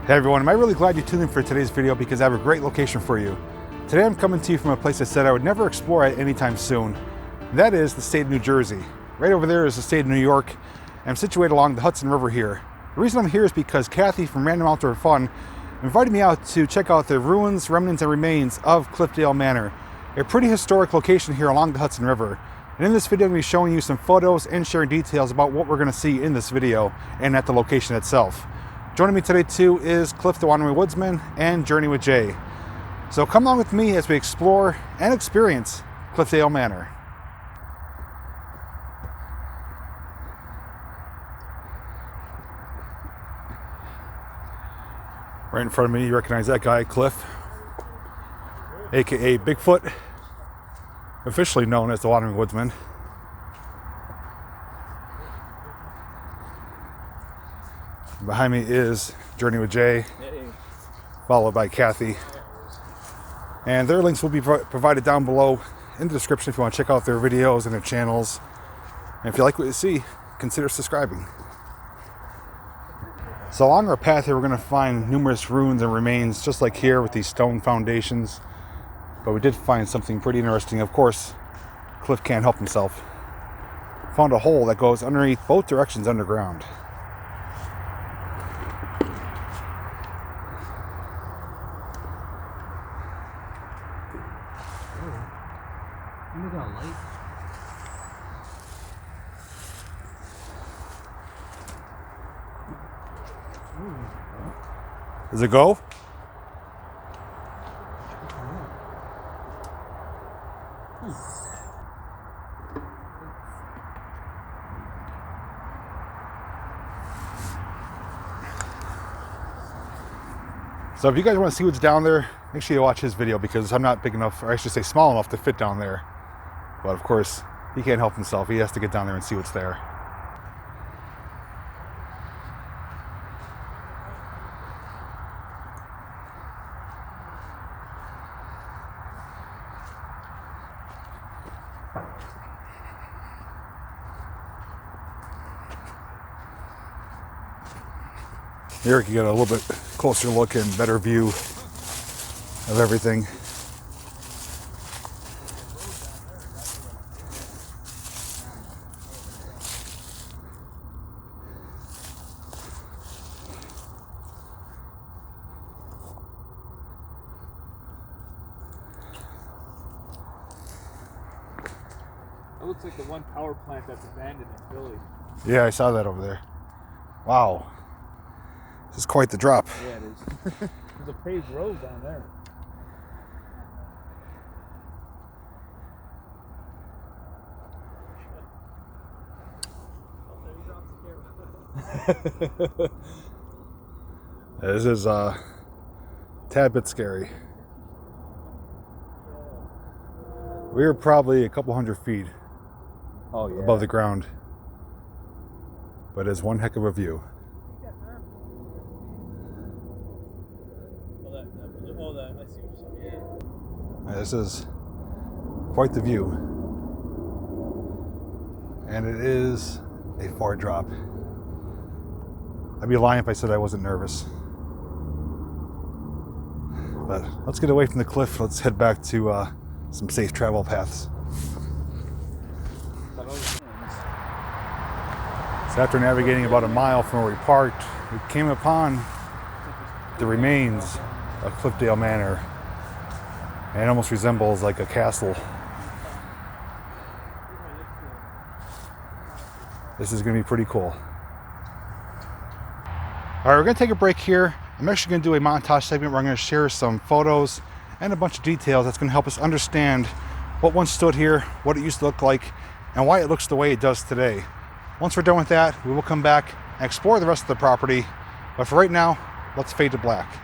Hey everyone, I'm really glad you tuned in for today's video because I have a great location for you. Today I'm coming to you from a place I said I would never explore at any time soon. And that is the state of New Jersey. Right over there is the state of New York. I'm situated along the Hudson River here. The reason I'm here is because Kathy from Random Outdoor Fun invited me out to check out the ruins, remnants, and remains of CliffDale Manor, a pretty historic location here along the Hudson River. And in this video I'm going to be showing you some photos and sharing details about what we're going to see in this video and at the location itself. Joining me today too is Cliff the Wandering Woodsman and Journey with Jay. So come along with me as we explore and experience CliffDale Manor. Right in front of me, you recognize that guy, Cliff, aka Bigfoot, officially known as the Wandering Woodsman. Behind me is Journey with Jay, followed by Kathy. And their links will be provided down below in the description if you want to check out their videos and their channels. And if you like what you see, consider subscribing. So along our path here, we're going to find numerous ruins and remains, just like here with these stone foundations. But we did find something pretty interesting. Of course, Cliff can't help himself. Found a hole that goes underneath both directions underground. Does it go? So if you guys want to see what's down there, make sure you watch his video because I'm not big enough, or I should say small enough to fit down there. But of course, he can't help himself. He has to get down there and see what's there. Here you can get a little bit closer look and better view of everything. That looks like the one power plant that's abandoned in Philly. Yeah, I saw that over there. Wow. This is quite the drop. Yeah, it is. There's a paved road down there. This is a tad bit scary. We're probably a couple hundred feet above the ground, but it's one heck of a view. I see what you're saying. This is quite the view, and it is a far drop. I'd be lying if I said I wasn't nervous. But let's get away from the cliff. Let's head back to some safe travel paths. So after navigating about a mile from where we parked, we came upon the remains of CliffDale Manor. And it almost resembles like a castle. This is going to be pretty cool. All right, we're going to take a break here. I'm actually going to do a montage segment where I'm going to share some photos and a bunch of details that's going to help us understand what once stood here, what it used to look like, and why it looks the way it does today. Once we're done with that, we will come back and explore the rest of the property. But for right now, let's fade to black.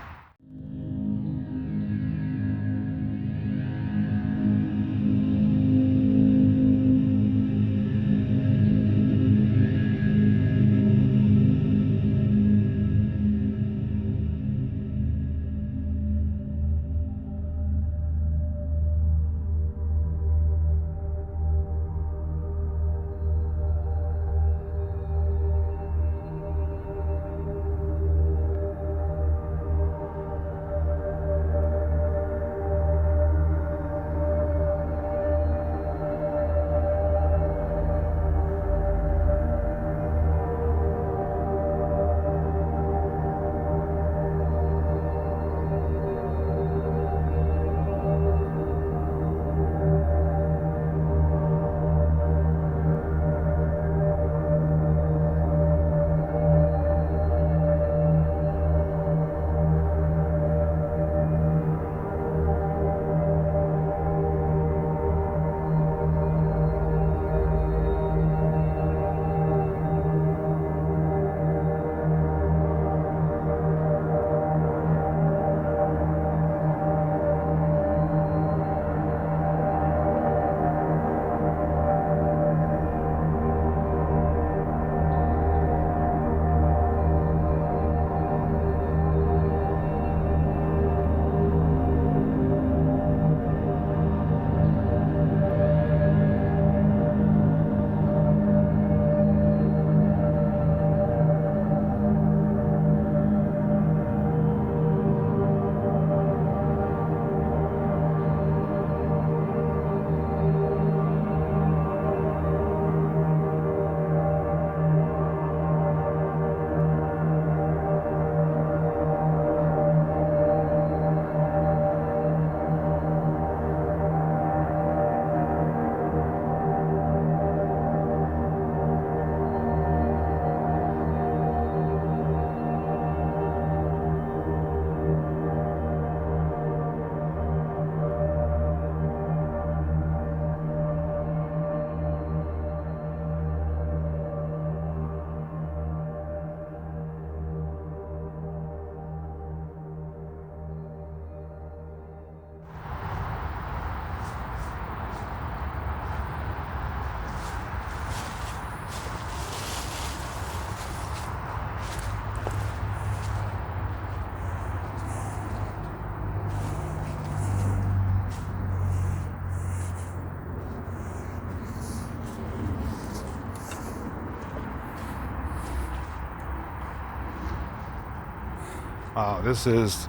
Wow, this is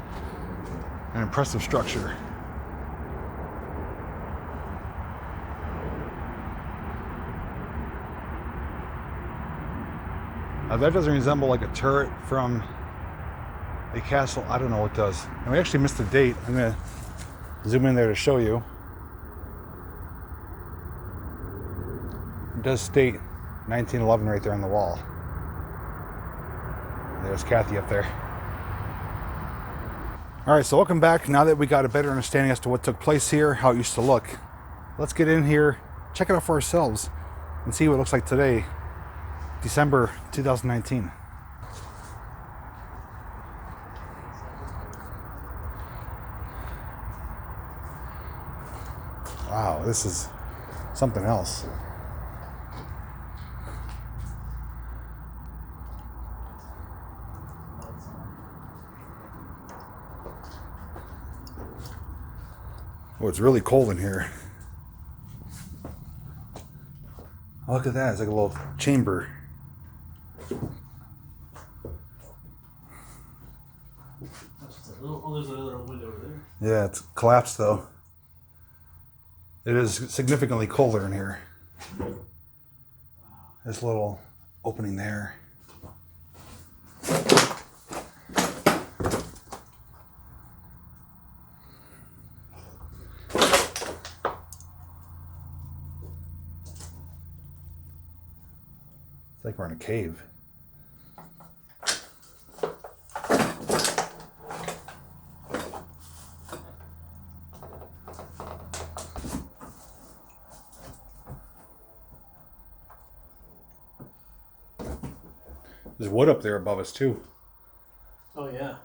an impressive structure. Now that doesn't resemble like a turret from a castle. I don't know what does. And we actually missed the date. I'm gonna zoom in there to show you. It does state 1911 right there on the wall. There's Kathy up there. All right, so welcome back. Now that we got a better understanding as to what took place here, how it used to look, let's get in here, check it out for ourselves, and see what it looks like today, December 2019. Wow, this is something else. Oh, it's really cold in here. Oh, look at that, it's like a little chamber. Oh, there's a little window over there. Yeah, it's collapsed though. It is significantly colder in here. This little opening there. It's like we're in a cave. There's wood up there above us too. Oh yeah.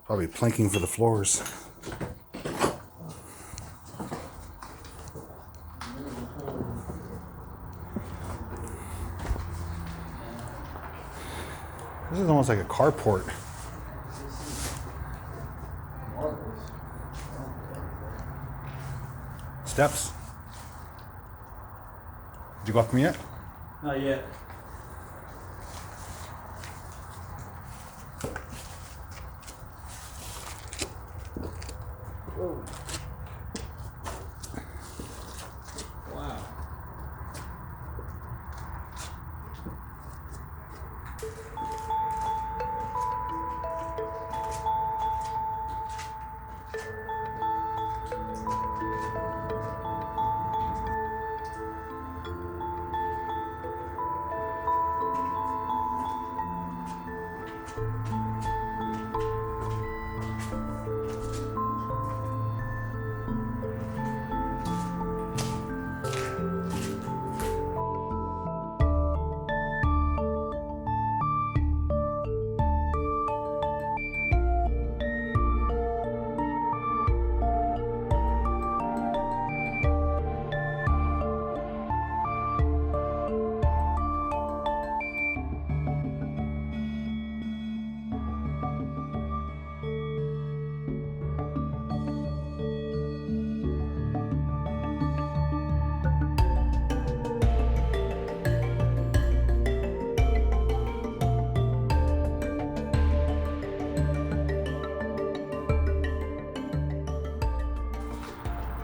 Probably planking for the floors. This is almost like a carport. Steps. Did you go up them yet? Not yet. Whoa. Wow.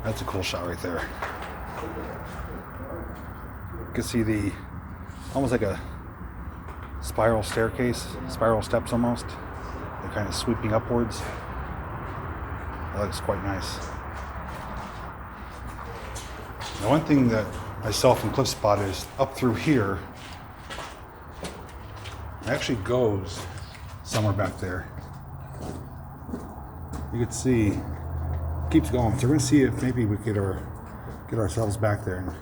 That's a cool shot right there. You can see the, almost like a spiral staircase, spiral steps almost. They're kind of sweeping upwards. That looks quite nice. Now one thing that I saw from Cliff Spot is up through here, it actually goes somewhere back there. You can see it keeps going. So we're gonna see if maybe we could get ourselves back there and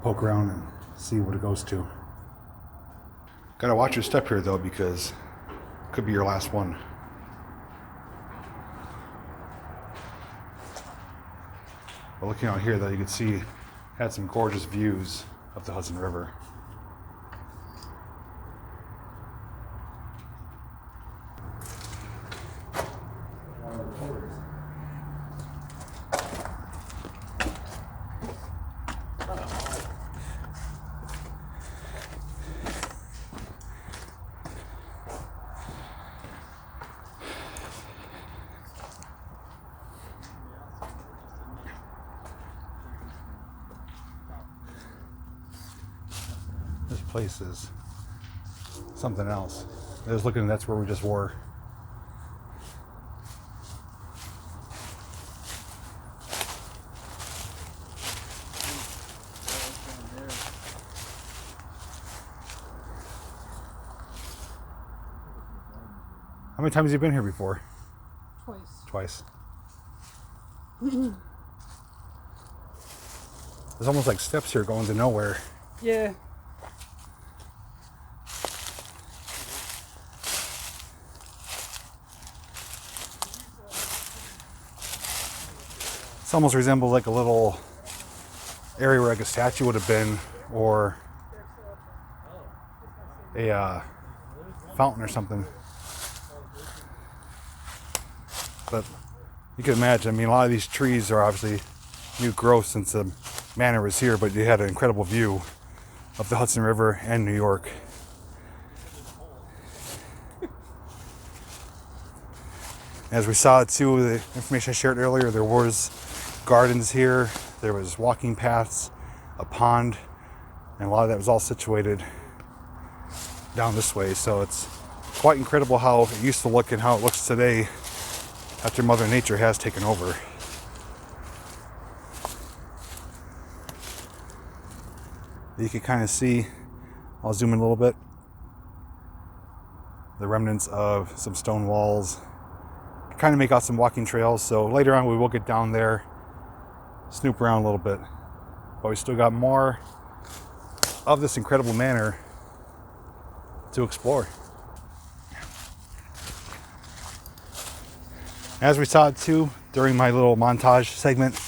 poke around and see what it goes to. Gotta watch your step here though, because it could be your last one. But looking out here though, you can see it had some gorgeous views of the Hudson River. place is something else. I was looking, that's where we just were. How many times have you been here before? Twice. There's almost like steps here going to nowhere. Yeah. This almost resembles like a little area where like a statue would have been, or a fountain or something. But you can imagine, I mean, a lot of these trees are obviously new growth since the manor was here, but you had an incredible view of the Hudson River and New York. As we saw too, the information I shared earlier, there was gardens here, there was walking paths, a pond, and a lot of that was all situated down this way. So it's quite incredible how it used to look and how it looks today after Mother Nature has taken over. You can kind of see, I'll zoom in a little bit, the remnants of some stone walls. Kind of make out some walking trails, so later on we will get down there, snoop around a little bit. But we still got more of this incredible manor to explore. As we saw it too during my little montage segment,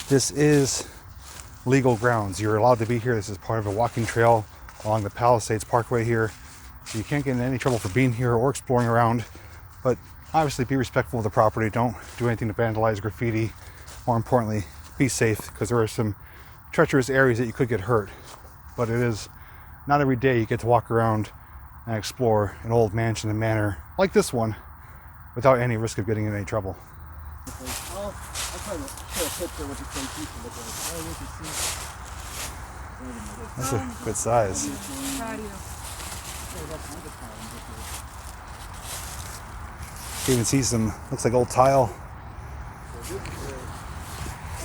this is legal grounds. You're allowed to be here. This is part of a walking trail along the Palisades Parkway here. So you can't get in any trouble for being here or exploring around, but obviously be respectful of the property. Don't do anything to vandalize, graffiti. More importantly, be safe, because there are some treacherous areas that you could get hurt. But it is not every day you get to walk around and explore an old mansion and manor like this one without any risk of getting in any trouble. I'll try to show a picture what the place used to look like. That's a good size. You can even see some, looks like old tile.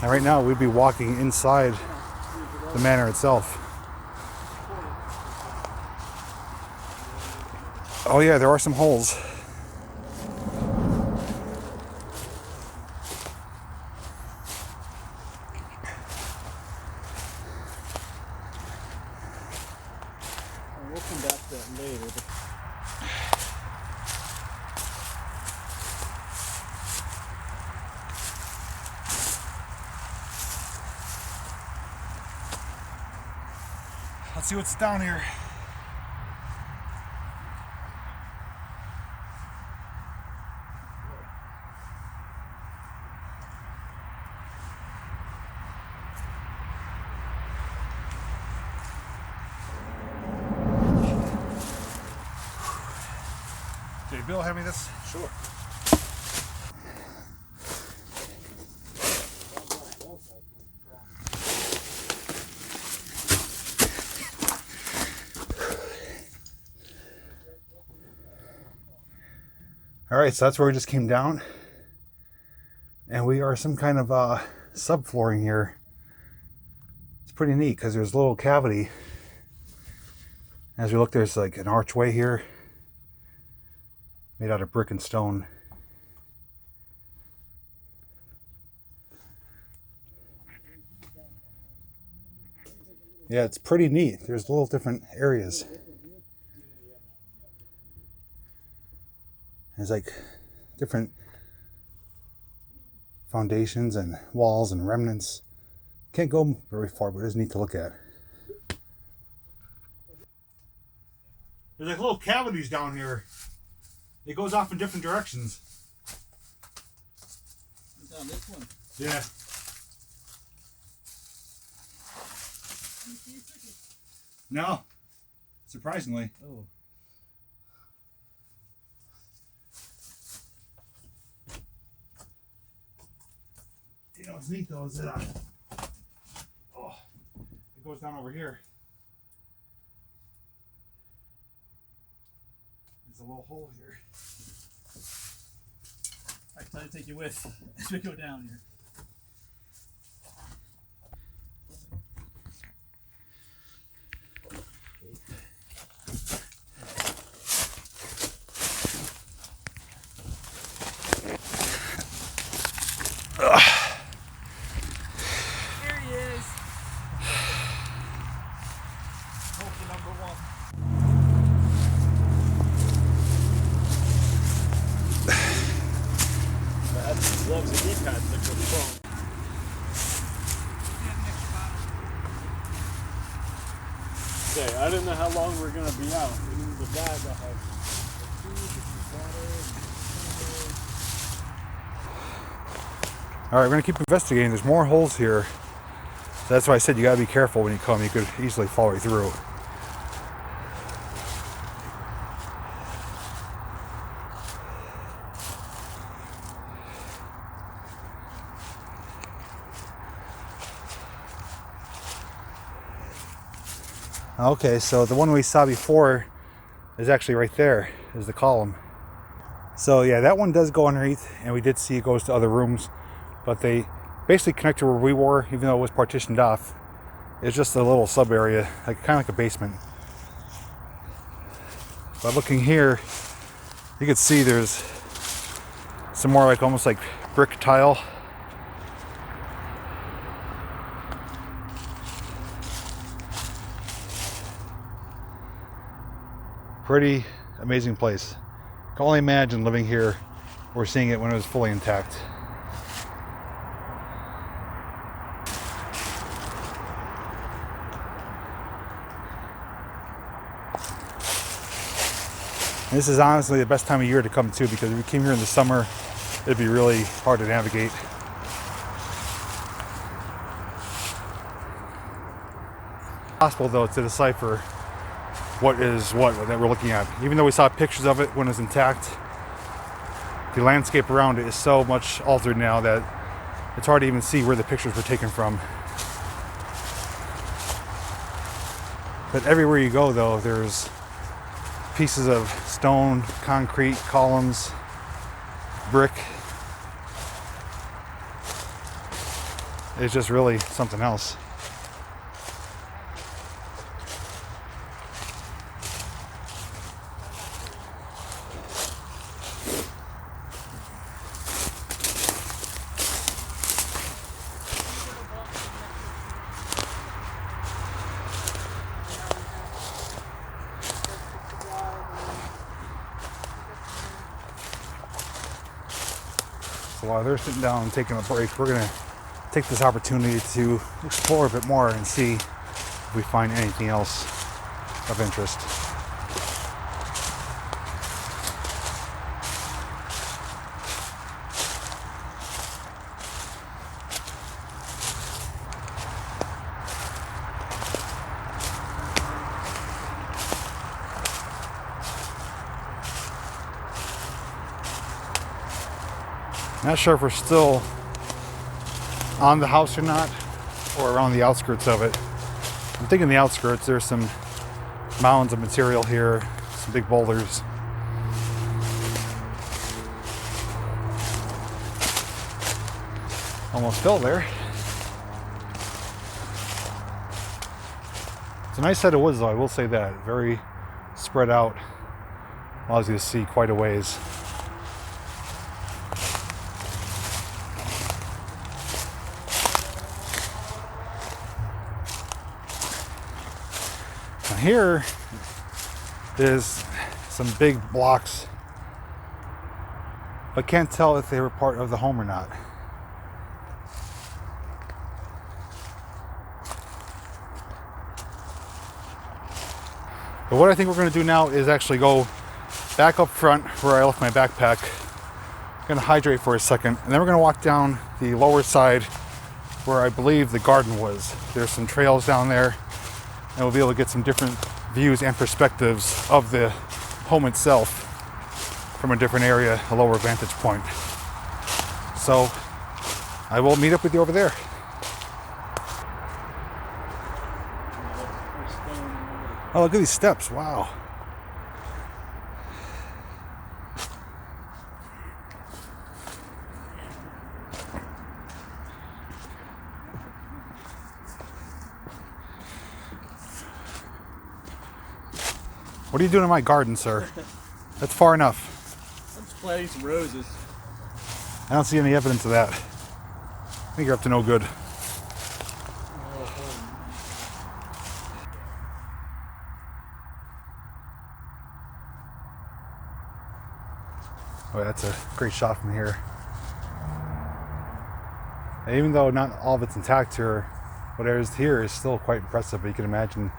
And right now we'd be walking inside the manor itself. Oh yeah, there are some holes. We'll come back to that later. Let's see what's down here. Okay, Bill, hand me this? Sure. All right, so that's where we just came down. And we are some kind of subflooring here. It's pretty neat because there's a little cavity. As we look, there's like an archway here made out of brick and stone. Yeah, it's pretty neat. There's little different areas. There's like different foundations and walls and remnants. Can't go very far, but it is neat to look at. There's like little cavities down here. It goes off in different directions. Down this one. Yeah. No. Surprisingly. Oh. You know what's neat though is that it goes down over here. hole here. I try to take you with as we go down here. There he is. Hopefully number one. That loves the knee pads like with the phone. Okay, I don't know how long we're gonna be out. In the bag I have food, All right, we're gonna keep investigating. There's more holes here. So that's why I said you gotta be careful when you come. You could easily fall right through. Okay, so the one we saw before is actually right there, is the column. So yeah, that one does go underneath, and we did see it goes to other rooms, but they basically connect to where we were, even though it was partitioned off. It's just a little sub area, like kind of like a basement. But looking here, you can see there's some more like almost like brick tile. Pretty amazing place. Can only imagine living here or seeing it when it was fully intact. And this is honestly the best time of year to come to, because if we came here in the summer, it'd be really hard to navigate. Possible though to decipher what is what that we're looking at. Even though we saw pictures of it when it was intact, the landscape around it is so much altered now that it's hard to even see where the pictures were taken from. But everywhere you go though, there's pieces of stone, concrete, columns, brick. It's just really something else. So while they're sitting down and taking a break, we're gonna take this opportunity to explore a bit more and see if we find anything else of interest. Not sure if we're still on the house or not, or around the outskirts of it. I'm thinking the outskirts. There's some mounds of material here, some big boulders. Almost fell there. It's a nice set of woods though, I will say that. Very spread out. Allows you to see quite a ways. Here is some big blocks, but can't tell if they were part of the home or not. But what I think we're going to do now is actually go back up front where I left my backpack. I'm going to hydrate for a second, and then we're going to walk down the lower side where I believe the garden was. There's some trails down there, and we'll be able to get some different views and perspectives of the home itself from a different area, a lower vantage point. So I will meet up with you over there. Oh, look at these steps. Wow. What are you doing in my garden, sir? That's far enough. I'm just planting some roses. I don't see any evidence of that. I think you're up to no good. Oh, that's a great shot from here. And even though not all of it's intact here, whatever is here is still quite impressive. But you can imagine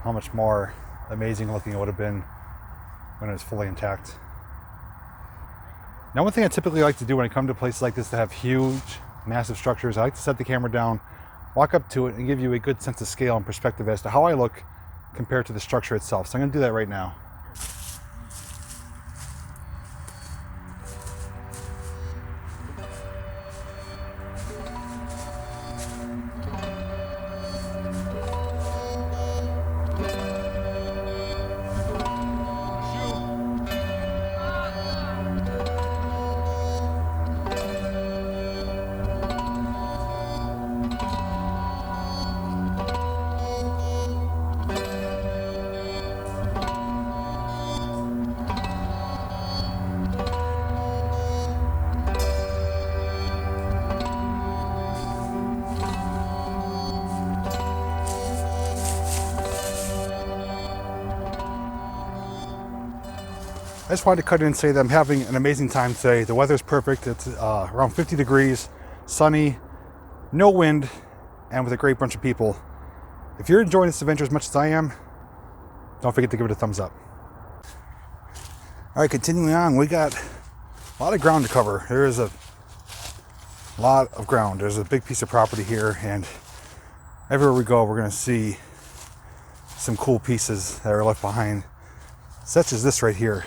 how much more amazing looking it would have been when it was fully intact. Now, one thing I typically like to do when I come to places like this that have huge, massive structures, I like to set the camera down, walk up to it, and give you a good sense of scale and perspective as to how I look compared to the structure itself. So I'm going to do that right now. I just wanted to cut in and say that I'm having an amazing time today. The weather's perfect. It's around 50 degrees, sunny, no wind, and with a great bunch of people. If you're enjoying this adventure as much as I am, don't forget to give it a thumbs up. All right, continuing on, we got a lot of ground to cover. There is a lot of ground. There's a big piece of property here, and everywhere we go, we're going to see some cool pieces that are left behind, such as this right here.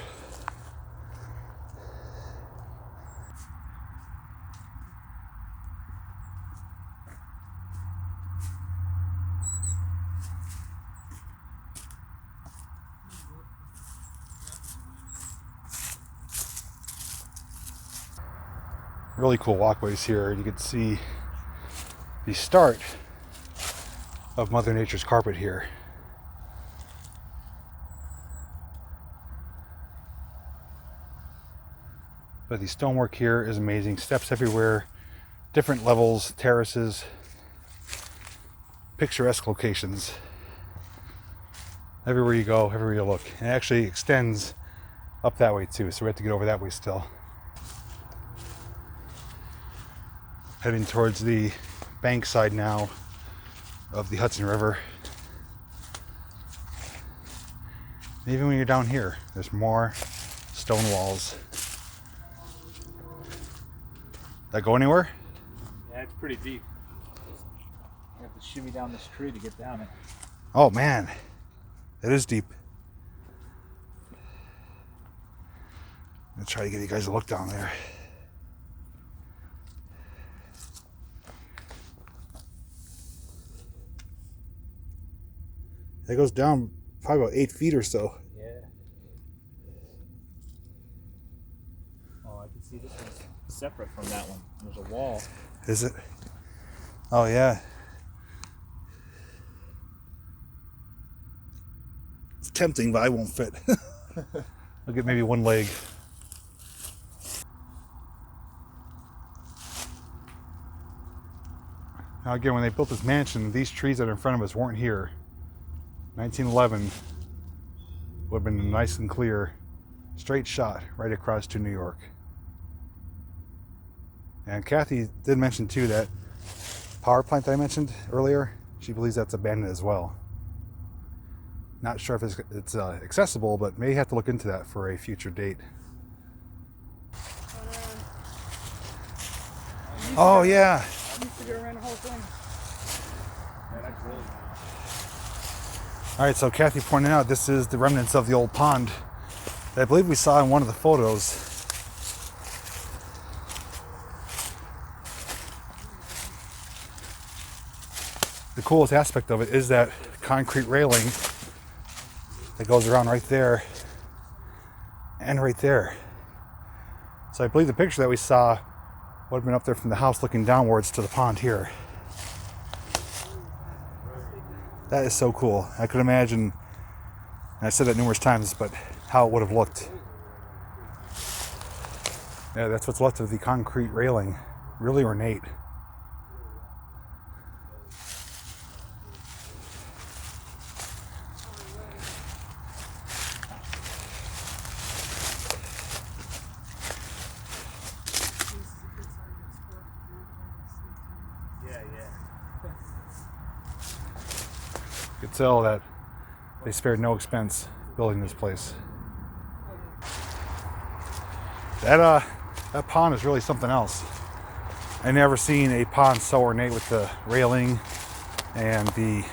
Really cool walkways here. You can see the start of Mother Nature's carpet here. But the stonework here is amazing. Steps everywhere, different levels, terraces, picturesque locations. Everywhere you go, everywhere you look. And it actually extends up that way too, so we have to get over that way still. Heading towards the bank side now of the Hudson River. And even when you're down here, there's more stone walls. That go anywhere? Yeah, it's pretty deep. You have to shimmy down this tree to get down it. Oh man, it is deep. I'm gonna try to get you guys a look down there. It goes down probably about 8 feet or so. Yeah. Oh, I can see this one's separate from that one. There's a wall. Is it? Oh yeah. It's tempting, but I won't fit. I'll get maybe one leg. Now again, when they built this mansion, these trees that are in front of us weren't here. 1911 would have been a nice and clear, straight shot right across to New York. And Kathy did mention too that power plant that I mentioned earlier, she believes that's abandoned as well. Not sure if it's accessible, but may have to look into that for a future date. Oh yeah. I used to go around the whole thing. Yeah, that's really nice. All right, so Kathy pointed out this is the remnants of the old pond that I believe we saw in one of the photos. The coolest aspect of it is that concrete railing that goes around right there and right there. So I believe the picture that we saw would have been up there from the house looking downwards to the pond here. That is so cool. I could imagine And I said that numerous times, but how it would have looked. Yeah, that's what's left of the concrete railing. Really ornate. You could tell that they spared no expense building this place. That pond is really something else. I never seen a pond so ornate with the railing and the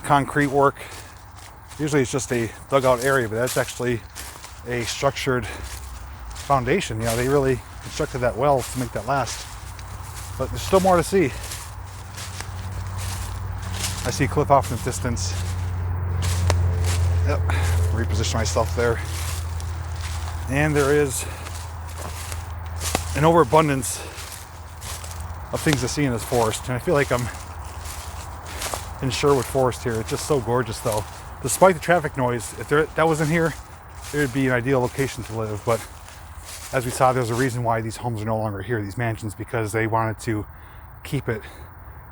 concrete work. Usually it's just a dugout area, but that's actually a structured foundation. You know, they really constructed that well to make that last. But there's still more to see. I see a cliff off in the distance. Yep, reposition myself there. And there is an overabundance of things to see in this forest. And I feel like I'm in Sherwood Forest here. It's just so gorgeous though. Despite the traffic noise, if that wasn't here, it would be an ideal location to live. But as we saw, there's a reason why these homes are no longer here, these mansions, because they wanted to keep it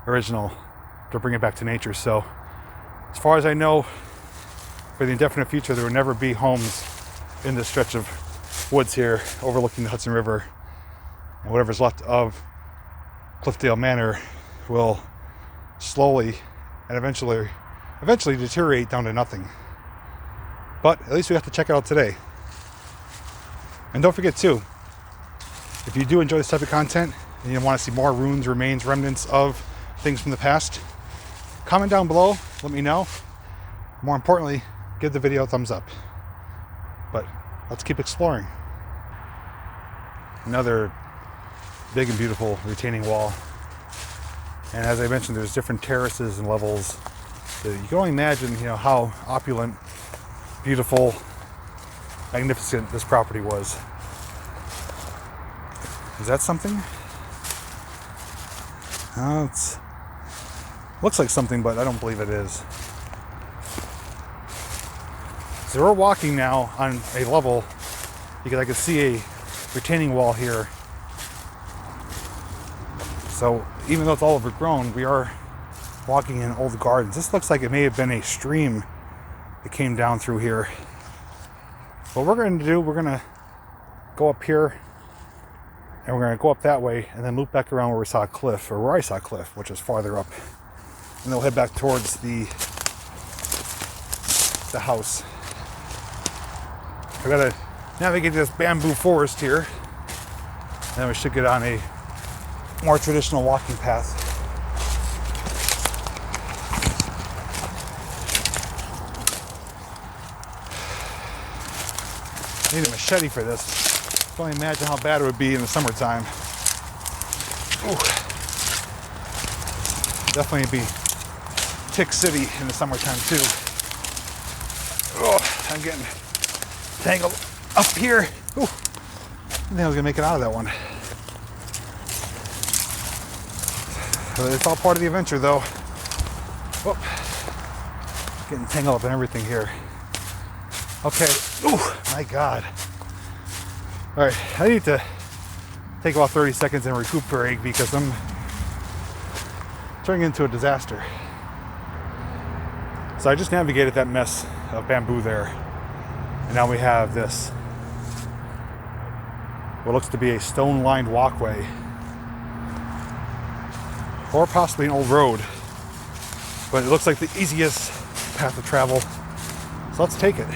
original, to bring it back to nature. So as far as I know, for the indefinite future, there will never be homes in this stretch of woods here overlooking the Hudson River. And whatever's left of CliffDale Manor will slowly and eventually deteriorate down to nothing. But at least we got to check it out today. And don't forget too, if you do enjoy this type of content and you want to see more ruins, remains, remnants of things from the past, comment down below, let me know. More importantly, give the video a thumbs up. But let's keep exploring. Another big and beautiful retaining wall. And as I mentioned, there's different terraces and levels. You can only imagine, you know, how opulent, beautiful, magnificent this property was. Is that something? It looks like something, but I don't believe it is. So we're walking now on a level because I can see a retaining wall here. So even though it's all overgrown, we are walking in old gardens. This looks like it may have been a stream that came down through here. What we're going to do, we're going to go up here and we're going to go up that way and then loop back around where we saw a cliff, or where I saw a cliff, which is farther up. And then we'll head back towards the house. I gotta navigate this bamboo forest here. And then we should get on a more traditional walking path. I need a machete for this. I can only imagine how bad it would be in the summertime. Ooh. Definitely be Tick City in the summertime too. Oh, I'm getting tangled up here. Ooh. I think I was gonna make it out of that one. It's all part of the adventure though. Whoop. Getting tangled up in everything here. Okay. Ooh, my God. All right, I need to take about 30 seconds and recuperate because I'm turning into a disaster. So I just navigated that mess of bamboo there. And now we have this, what looks to be a stone-lined walkway. Or possibly an old road. But it looks like the easiest path to travel. So let's take it.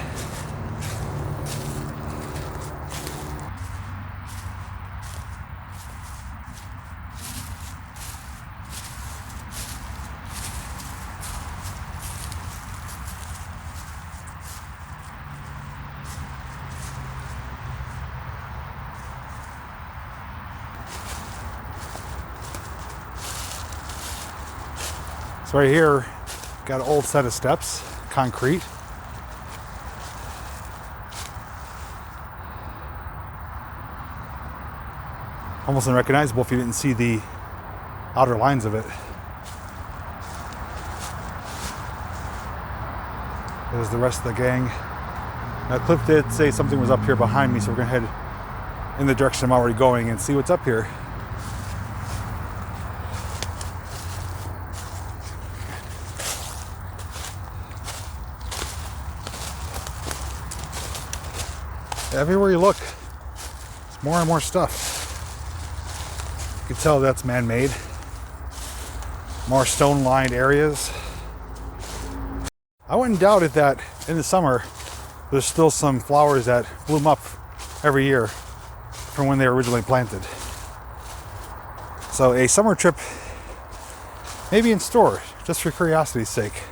So right here, got an old set of steps, concrete. Almost unrecognizable if you didn't see the outer lines of it. There's the rest of the gang. Now Cliff did say something was up here behind me, so we're gonna head in the direction I'm already going and see what's up here. Everywhere you look, it's more and more stuff. You can tell that's man-made. More stone-lined areas. I wouldn't doubt it that in the summer, there's still some flowers that bloom up every year from when they were originally planted. So a summer trip may be in store, just for curiosity's sake.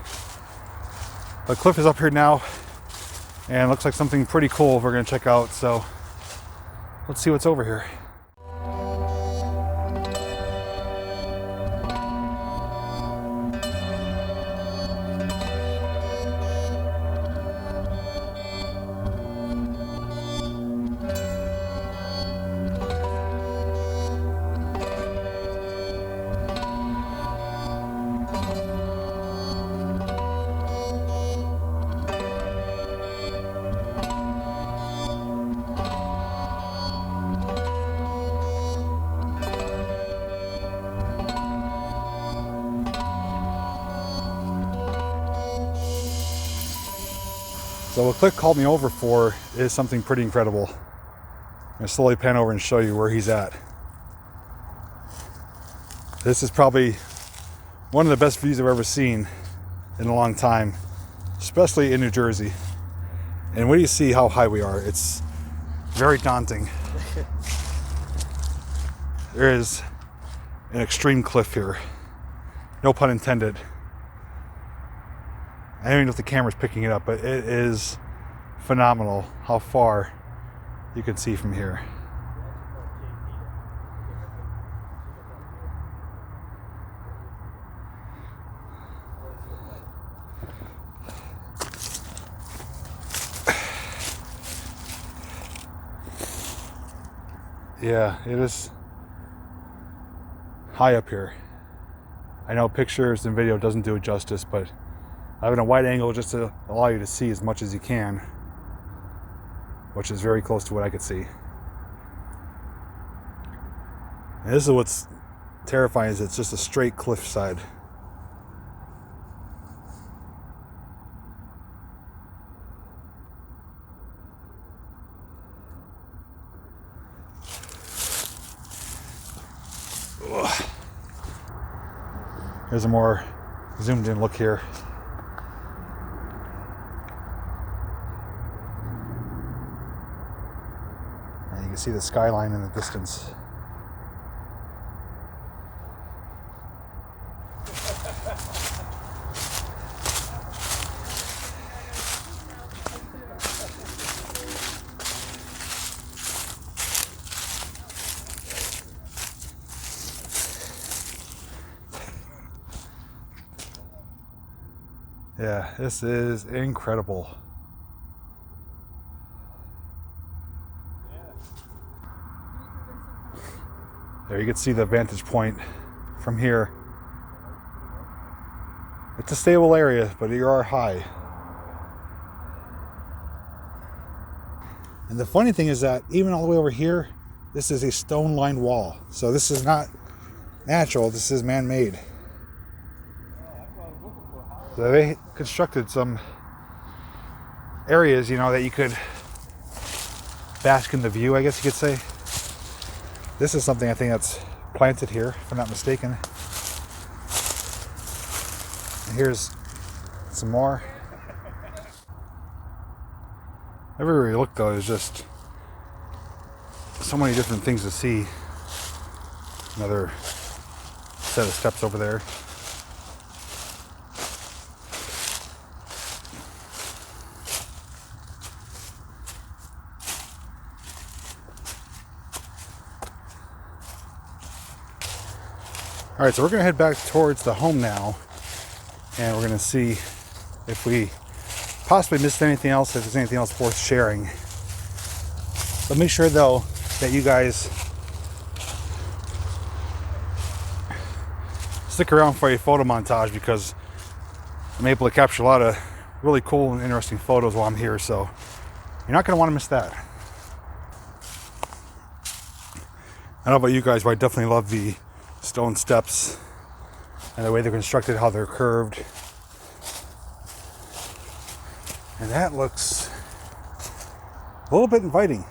But Cliff is up here now, and looks like something pretty cool we're gonna check out, so let's see what's over here. So what Cliff called me over for is something pretty incredible. I'm gonna slowly pan over and show you where he's at. This is probably one of the best views I've ever seen in a long time, especially in New Jersey. And when you see how high we are, it's very daunting. There is an extreme cliff here. No pun intended. I don't even know if the camera's picking it up, but it is phenomenal how far you can see from here. Yeah, it is high up here. I know pictures and video doesn't do it justice, but having a wide angle just to allow you to see as much as you can, which is very close to what I could see. And this is what's terrifying, is it's just a straight cliffside. Ugh. Here's a more zoomed in look here. And you can see the skyline in the distance. Yeah, this is incredible. There you can see the vantage point from here. It's a stable area, but you are high. And the funny thing is that even all the way over here, this is a stone-lined wall. So this is not natural, this is man-made. So they constructed some areas, you know, that you could bask in the view, I guess you could say. This is something I think that's planted here, if I'm not mistaken. And here's some more. Everywhere you look, though, there's just so many different things to see. Another set of steps over there. All right, so we're gonna head back towards the home now, and we're gonna see if we possibly missed anything else, if there's anything else worth sharing. But make sure, though, that you guys stick around for a photo montage, because I'm able to capture a lot of really cool and interesting photos while I'm here, so you're not going to want to miss that. I don't know about you guys, but I definitely love the stone steps and the way they're constructed, how they're curved. And that looks a little bit inviting,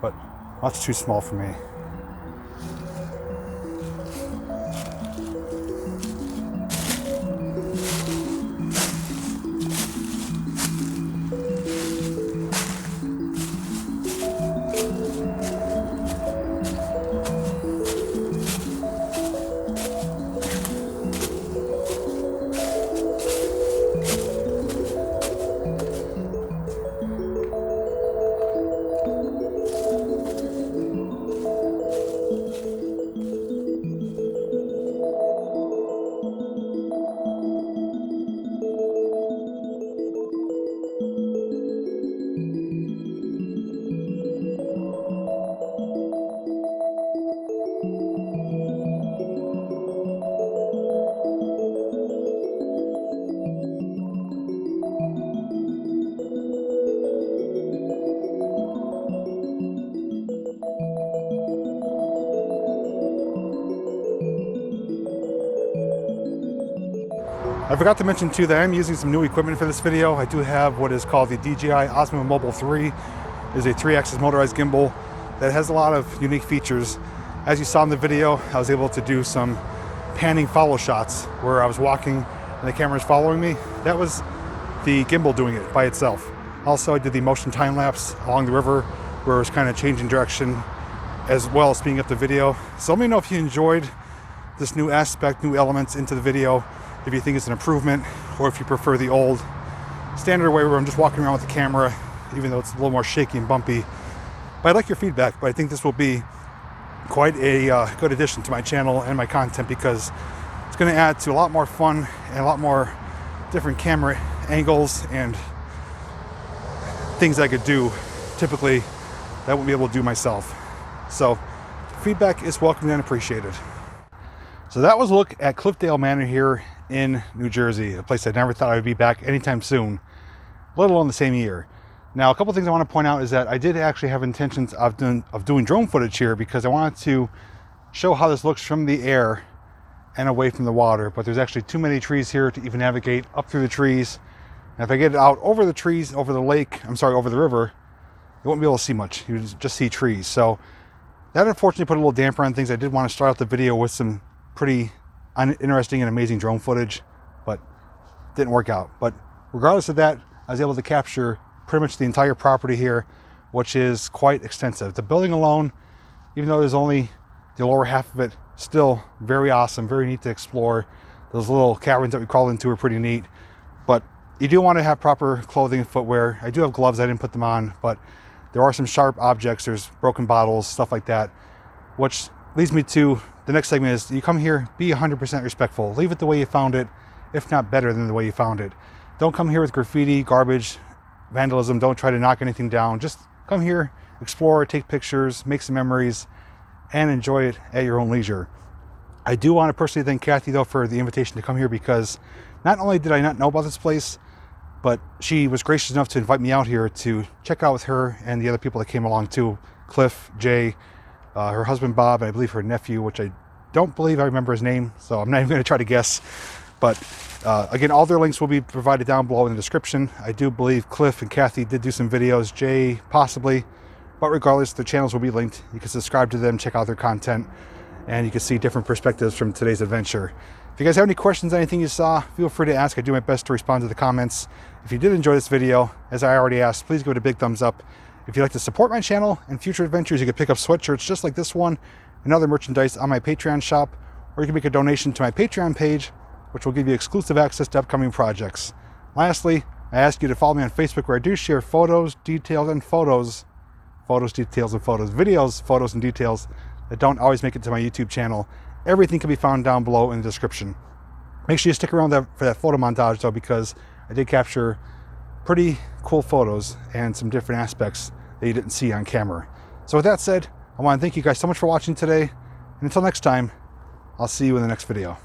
but that's too small for me. I forgot to mention too that I'm using some new equipment for this video. I do have what is called the DJI Osmo Mobile 3. It is a 3-axis motorized gimbal that has a lot of unique features. As you saw in the video, I was able to do some panning follow shots where I was walking and the camera was following me. That was the gimbal doing it by itself. Also, I did the motion time lapse along the river where it was kind of changing direction as well as speeding up the video. So let me know if you enjoyed this new aspect, new elements into the video, if you think it's an improvement, or if you prefer the old standard way where I'm just walking around with the camera, even though it's a little more shaky and bumpy. But I'd like your feedback, but I think this will be quite a good addition to my channel and my content, because it's going to add to a lot more fun and a lot more different camera angles and things I could do typically that I wouldn't be able to do myself. So feedback is welcome and appreciated. So that was a look at CliffDale Manor here in New Jersey, a place I never thought I would be back anytime soon, let alone the same year. Now, a couple things I want to point out is that I did actually have intentions of doing drone footage here, because I wanted to show how this looks from the air and away from the water, but there's actually too many trees here to even navigate up through the trees. And if I get it out over the trees, over the lake, over the river, you won't be able to see much. You just see trees. So that unfortunately put a little damper on things. I did want to start out the video with some pretty interesting and amazing drone footage, but didn't work out. But regardless of that, I was able to capture pretty much the entire property here, which is quite extensive. The building alone, even though there's only the lower half of it, still very awesome, very neat to explore. Those little caverns that we crawled into are pretty neat, but you do want to have proper clothing and footwear. I do have gloves, I didn't put them on, but there are some sharp objects, there's broken bottles, stuff like that, which leads me to the next segment. Is you come here, be 100% respectful. Leave it the way you found it, if not better than the way you found it. Don't come here with graffiti, garbage, vandalism. Don't try to knock anything down. Just come here, explore, take pictures, make some memories, and enjoy it at your own leisure. I do want to personally thank Kathy, though, for the invitation to come here, because not only did I not know about this place, but she was gracious enough to invite me out here to check out with her and the other people that came along too. Cliff, Jay, her husband Bob, and I believe her nephew, which I don't believe I remember his name, so I'm not even going to try to guess. But again, all their links will be provided down below in the description. I do believe Cliff and Kathy did do some videos, Jay possibly, but regardless, their channels will be linked. You can subscribe to them, check out their content, and you can see different perspectives from today's adventure. If you guys have any questions, anything you saw, feel free to ask. I do my best to respond to the comments. If you did enjoy this video, as I already asked, please give it a big thumbs up. If you'd like to support my channel and future adventures, you can pick up sweatshirts just like this one and other merchandise on my Patreon shop, or you can make a donation to my Patreon page, which will give you exclusive access to upcoming projects. Lastly, I ask you to follow me on Facebook, where I do share photos, details, and videos, photos, and details that don't always make it to my YouTube channel. Everything can be found down below in the description. Make sure you stick around for that photo montage, though, because I did capture pretty cool photos and some different aspects that you didn't see on camera. So with that said, I want to thank you guys so much for watching today, and until next time, I'll see you in the next video.